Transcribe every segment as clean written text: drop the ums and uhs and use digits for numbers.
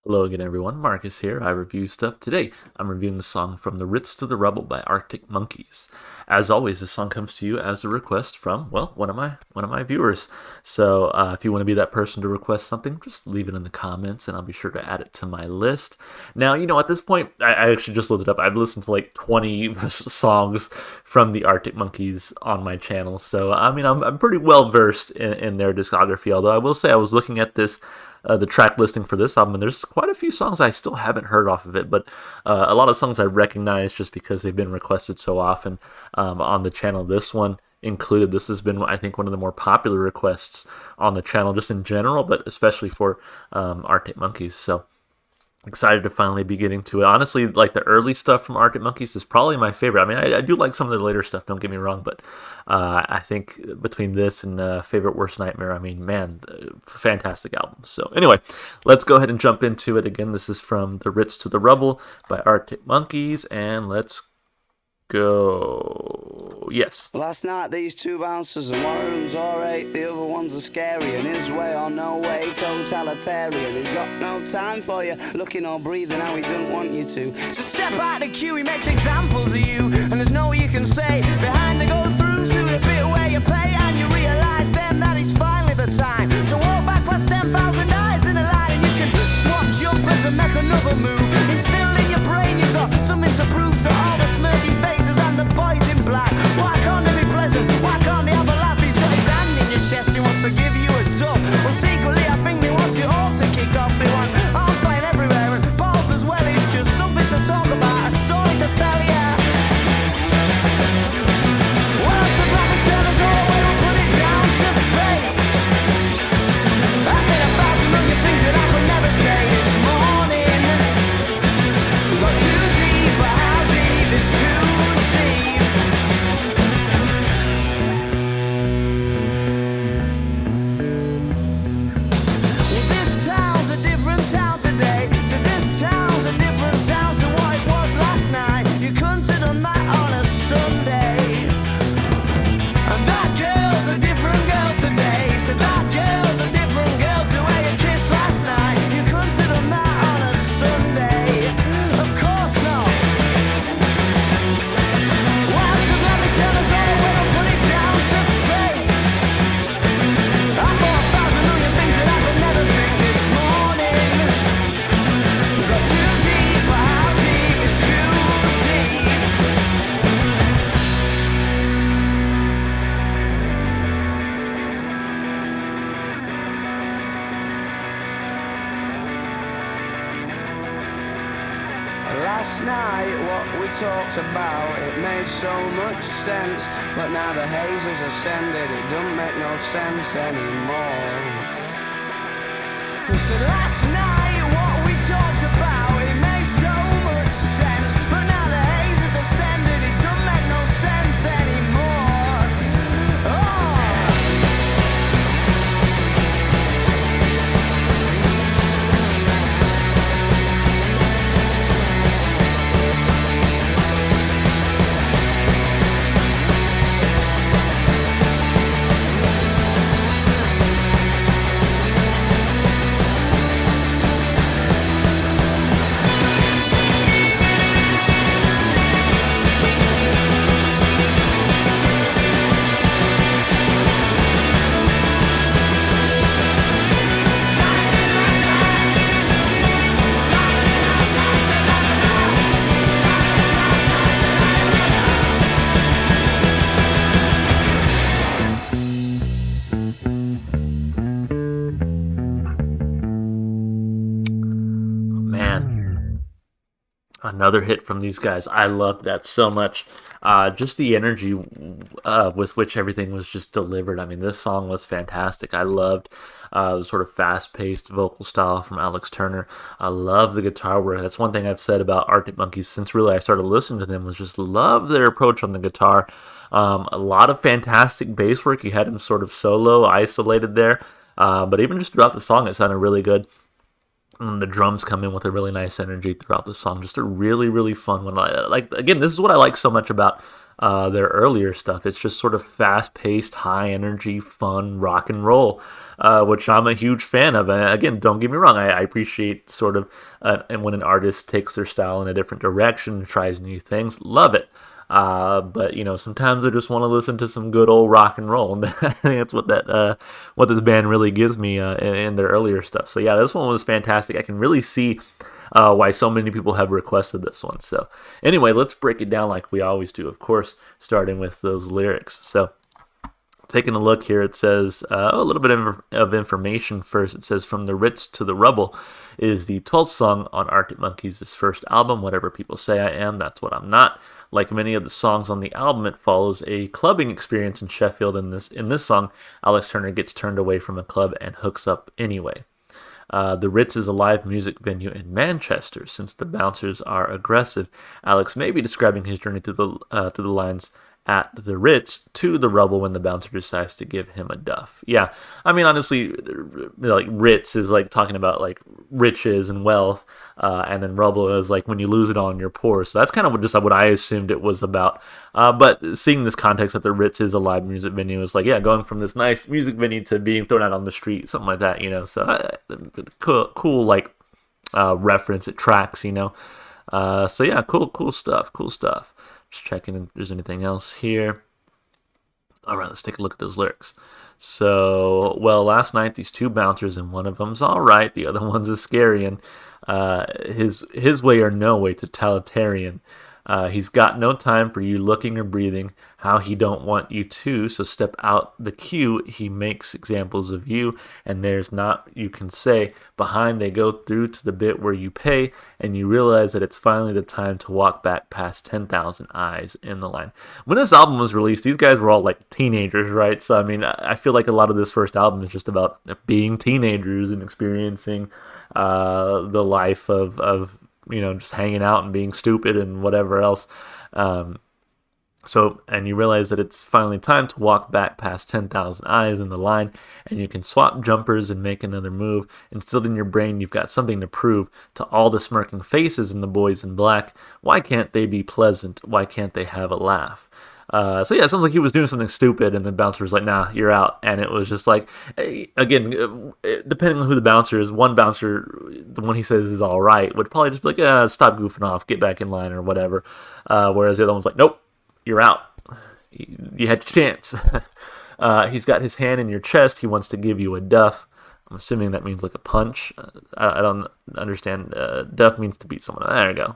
Hello again, everyone. Marcus here. I review stuff. Today, I'm reviewing the song "From the Ritz to the Rubble" by Arctic Monkeys. As always, this song comes to you as a request from one of my viewers. So, if you want to be that person to request something, just leave it in the comments, and I'll be sure to add it to my list. Now, at this point, I actually just looked it up. I've listened to like 20 songs from the Arctic Monkeys on my channel, so I mean, I'm pretty well versed in their discography. Although I will say, I was looking at the track listing for this album, and there's quite a few songs I still haven't heard off of it, but a lot of songs I recognize just because they've been requested so often on the channel. This one included. This has been, I think, one of the more popular requests on the channel, just in general, but especially for Arctic Monkeys. So excited to finally be getting to it. Honestly, like the early stuff from Arctic Monkeys is probably my favorite. I mean, I do like some of their later stuff, don't get me wrong, but I think between this and Favorite Worst Nightmare, I mean, man, fantastic albums. So anyway, let's go ahead and jump into it. Again, this is from The Ritz to the Rubble by Arctic Monkeys, and let's go. Yes. Last night these two bouncers and one of them's alright, the other one's a scary, and his way or no way, totalitarian. He's got no time for you, looking or breathing how he doesn't want you to. So step out the queue, he makes examples of you, and there's no way you can say behind the go through to the bit where you pay, and you realise then that it's finally the time to walk back past 10,000 eyes in a line, and you can swap jumpers and make another move. It's still in your brain, you've got something to prove to all the smirking faces and the boys in black. Why can't they be pleasant? Why can't they have a laugh? He's got his hand in your chest, he wants to give you a tug. Well, secretly I think they want you all to kick off. They want arms flying everywhere and balls as well. It's just something to talk about, a story to tell ya. Well, it's a black and tellers all the way, we'll put it down to fate. I said 1,000 million things that I could never say this morning. We got too deep, but how deep is too deep? Well, this town's a different town today. So this town's a different town to what it was last night. You couldn't have done that on a Sunday. And that girl's a different girl today. So that girl's a different girl to where you kissed last night. You couldn't have done that on a Sunday. Of course not. Well, so let me tell us all the way, I'll put it down to fate. I thought 1,000 million things that I could never think this morning. We got too deep, but how deep is too deep? Last night, what we talked about, it made so much sense. But now the haze has ascended, it don't make no sense anymore. We said last night, what we talked about, it made so much sense. But now the haze has ascended, it don't make no sense anymore. Oh. Man, another hit from these guys. I love that so much. Just the energy with which everything was just delivered. I mean, this song was fantastic. I loved the sort of fast-paced vocal style from Alex Turner. I love the guitar work. That's one thing I've said about Arctic Monkeys since really I started listening to them, was just love their approach on the guitar. A lot of fantastic bass work. You had him sort of solo, isolated there. But even just throughout the song, it sounded really good. And the drums come in with a really nice energy throughout the song. Just a really, really fun one. Like, again, this is what I like so much about their earlier stuff. It's just sort of fast-paced, high-energy, fun rock and roll, which I'm a huge fan of. And again, don't get me wrong, I appreciate sort of and when an artist takes their style in a different direction, tries new things, love it. But sometimes I just want to listen to some good old rock and roll, and I think that's what this band really gives me in their earlier stuff. So yeah, this one was fantastic. I can really see why so many people have requested this one. So anyway, let's break it down like we always do, of course, starting with those lyrics. So taking a look here, it says a little bit of information first. It says, "From the Ritz to the Rubble" is the 12th song on Arctic Monkeys' first album. Whatever people say I am, that's what I'm not. Like many of the songs on the album, it follows a clubbing experience in Sheffield. In this song, Alex Turner gets turned away from a club and hooks up anyway. The Ritz is a live music venue in Manchester. Since the bouncers are aggressive, Alex may be describing his journey to the lines "at the Ritz" to the Rubble when the bouncer decides to give him a duff. Yeah, I mean, honestly, like Ritz is like talking about like riches and wealth, and then Rubble is like when you lose it all and you're poor. So that's kind of just what I assumed it was about. But seeing this context that the Ritz is a live music venue is like, yeah, going from this nice music venue to being thrown out on the street, something like that, So cool like reference. It tracks, So yeah, cool stuff. Just checking if there's anything else here. All right, let's take a look at those lyrics. So, well, last night these two bouncers, and one of them's all right, the other one's a scary, and his way or no way totalitarian. He's got no time for you looking or breathing, how he don't want you to, so step out the queue. He makes examples of you, and there's not you can say. Behind they go through to the bit where you pay, and you realize that it's finally the time to walk back past 10,000 eyes in the line. When this album was released, these guys were all like teenagers, right? So, I mean, I feel like a lot of this first album is just about being teenagers and experiencing the life of just hanging out and being stupid and whatever else. And you realize that it's finally time to walk back past 10,000 eyes in the line, and you can swap jumpers and make another move. Instilled in your brain, you've got something to prove to all the smirking faces and the boys in black. Why can't they be pleasant? Why can't they have a laugh? So yeah, it sounds like he was doing something stupid, and the bouncer was like, "Nah, you're out." And it was just like, again, depending on who the bouncer is, one bouncer, the one he says is all right, would probably just be like, "Stop goofing off, get back in line," or whatever. Whereas the other one's like, "Nope, you're out. You had your chance." He's got his hand in your chest. He wants to give you a duff. I'm assuming that means like a punch. I don't understand. Duff means to beat someone. There we go.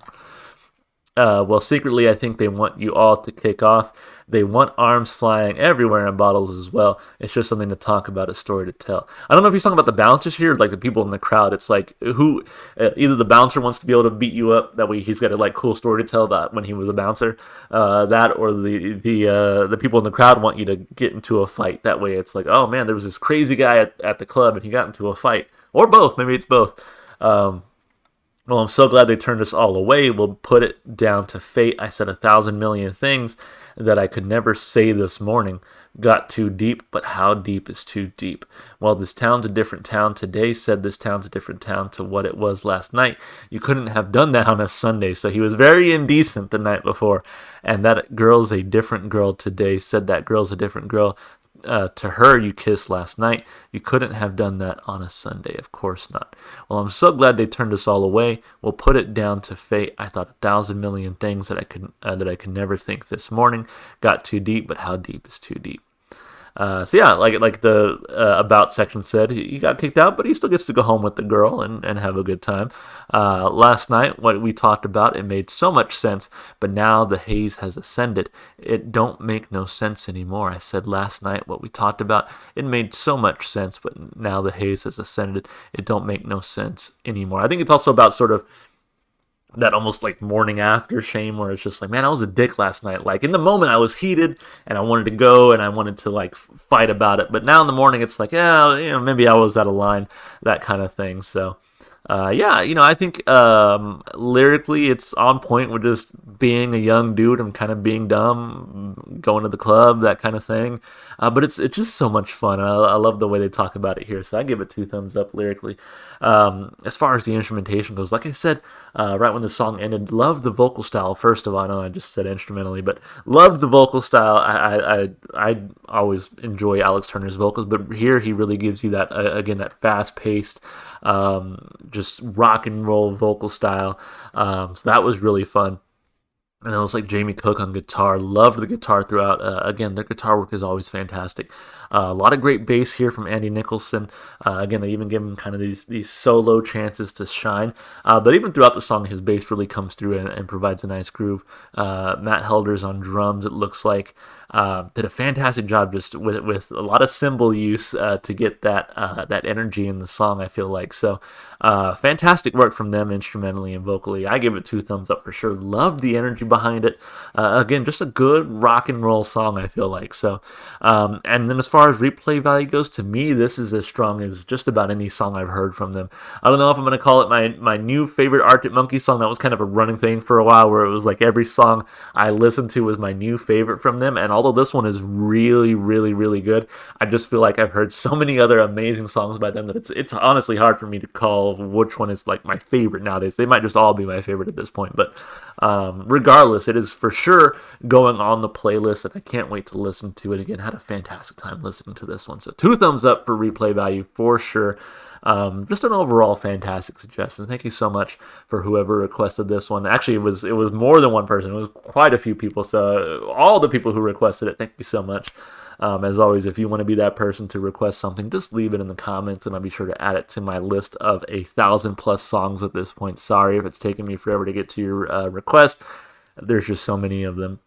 Well, secretly, I think they want you all to kick off. They want arms flying everywhere and bottles as well. It's just something to talk about, a story to tell. I don't know if he's talking about the bouncers here, or like the people in the crowd. It's like either the bouncer wants to be able to beat you up, that way he's got a like cool story to tell about when he was a bouncer. That or the people in the crowd want you to get into a fight. That way, it's like, oh man, there was this crazy guy at the club and he got into a fight, or both. Maybe it's both. Well, I'm so glad they turned us all away. We'll put it down to fate. I said 1,000 million things that I could never say this morning. Got too deep, but how deep is too deep? Well, this town's a different town today. Said this town's a different town to what it was last night. You couldn't have done that on a Sunday. So he was very indecent the night before. And that girl's a different girl today. Said that girl's a different girl. To her you kissed last night. You couldn't have done that on a Sunday. Of course not. Well, I'm so glad they turned us all away. We'll put it down to fate. I thought 1,000 million things that I could never think this morning. Got too deep, but how deep is too deep? So yeah, like the about section said, he got kicked out, but he still gets to go home with the girl and have a good time. Last night, what we talked about, it made so much sense, but now the haze has ascended. It don't make no sense anymore. I said last night, what we talked about, it made so much sense, but now the haze has ascended. It don't make no sense anymore. I think it's also about sort of that almost like morning after shame, where it's just like, man, I was a dick last night. Like in the moment I was heated and I wanted to go and I wanted to like fight about it. But now in the morning it's like, yeah, maybe I was out of line, that kind of thing. So Yeah, I think lyrically it's on point with just being a young dude and kind of being dumb, going to the club, that kind of thing. But it's just so much fun. I love the way they talk about it here, so I give it two thumbs up lyrically. As far as the instrumentation goes, like I said, right when the song ended, loved the vocal style. First of all, I know I just said instrumentally, but loved the vocal style. I always enjoy Alex Turner's vocals, but here he really gives you that again that fast paced, just rock and roll vocal style. So that was really fun. And it was like Jamie Cook on guitar. Loved the guitar throughout. Again, their guitar work is always fantastic. A lot of great bass here from Andy Nicholson. Again, they even give him kind of these solo chances to shine. But even throughout the song, his bass really comes through and provides a nice groove. Matt Helder's on drums, it looks like. Did a fantastic job just with a lot of cymbal use to get that energy in the song, I feel like. So fantastic work from them instrumentally and vocally. I give it two thumbs up for sure. Love the energy behind it. Again, just a good rock and roll song, I feel like. So, and then as far as replay value goes, to me, this is as strong as just about any song I've heard from them. I don't know if I'm going to call it my new favorite Arctic Monkey song. That was kind of a running thing for a while where it was like every song I listened to was my new favorite from them. And although this one is really, really, really good, I just feel like I've heard so many other amazing songs by them that it's honestly hard for me to call which one is like my favorite nowadays. They might just all be my favorite at this point, but regardless, it is for sure going on the playlist, and I can't wait to listen to it again. Had a fantastic time listening to this one, so two thumbs up for replay value for sure. Just an overall fantastic suggestion. Thank you so much for whoever requested this one. Actually, it was more than one person. It was quite a few people. So all the people who requested it, thank you so much. As always, if you want to be that person to request something, just leave it in the comments, and I'll be sure to add it to my list of 1,000+ songs at this point. Sorry if it's taken me forever to get to your request. There's just so many of them.